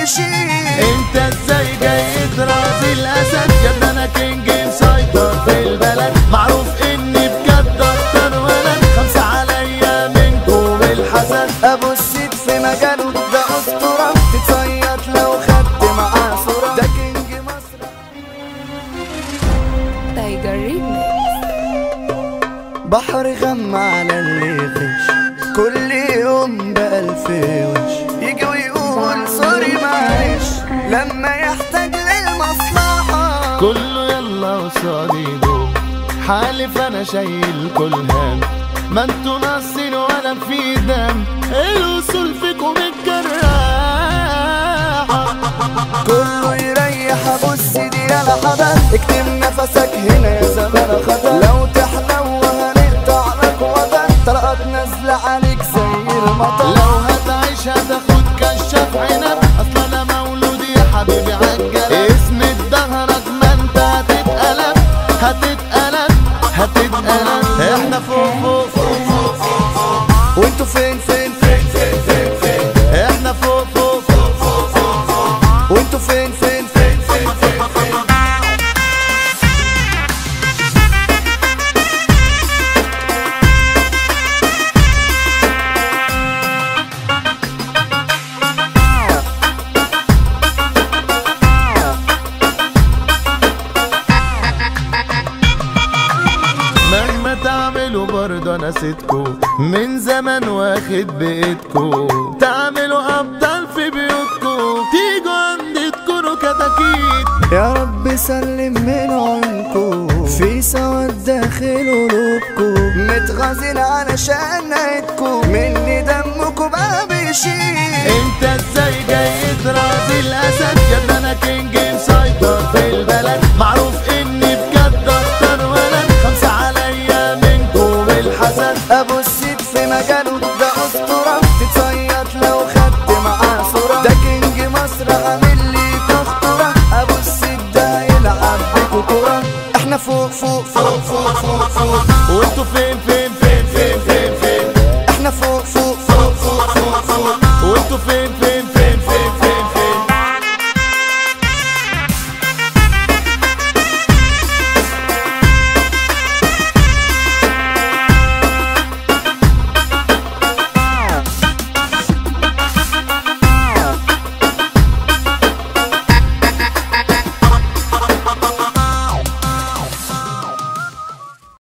بيشيل. انت ازاي جاي ترازي الاسد؟ يا ابني انا كينج مسيطر في البلد، معروف اني بجد اكتر ولد، 5 عليا منكم الحسد. ابو السيد في مجاله ده اسطوره، تتصيط لو خدت معاه صوره، ده كينج مصر. تايجر ريميكس. بحر غم على اللي غش، كل يوم بألف وش، يجي ويقول سوري معلش لما يحتاج للمصلحة. كله يلا وصادي دوم، حالف انا شايل كل هم، ما انتوا ناقصين ولا في دم، الوصول فيكم الجراحة. كله يريح ابو السيد يا لحظة، اكتم نفسك هنا يا زمان خطر، لو تحلو هنقطع لك وطن، طلقات نازلة عليك زي المطر. لو هتعيش هتاخد كشاف عنب، اصل انا مولود يا حبيبي عالجلب، اسند ظهرك ما انت هتتقلب هتتقلب هتتقلب. احنا فوق فوق فوق فوق فوق، وانتوا فين فين فين فين فين فين، احنا فوق فوق فوق فوق فوق فوق، وانتوا فين فين فين فين فين فين. مهما تعملوا برضه انا سيدكو، من زمان واخد بايدكو، تعملوا ابطال في بيوتكو، تيجوا عندي تكونوا كتاكيت. يا رب سلم من عينكو، في سواد داخل قلوبكو، متغازين علشان نايدكو، مني دمكو بقى بيشيل. انت ازاي جاي ترازي الاسد؟ يا ابني انا كينج مسيطر في البلد، معروف اني بجد اكتر ولد، 5 عليا منكم الحسد. ابو السيد في مجاله ده اسطوره، تتصيط لو خدت معاه صوره، ده كينج مصر عامل ليك خطوره، ابو السيد ده هيلعب بيكو كوره. احنا فوق فوق فوق فوق فوق فوق، وانتوا فين؟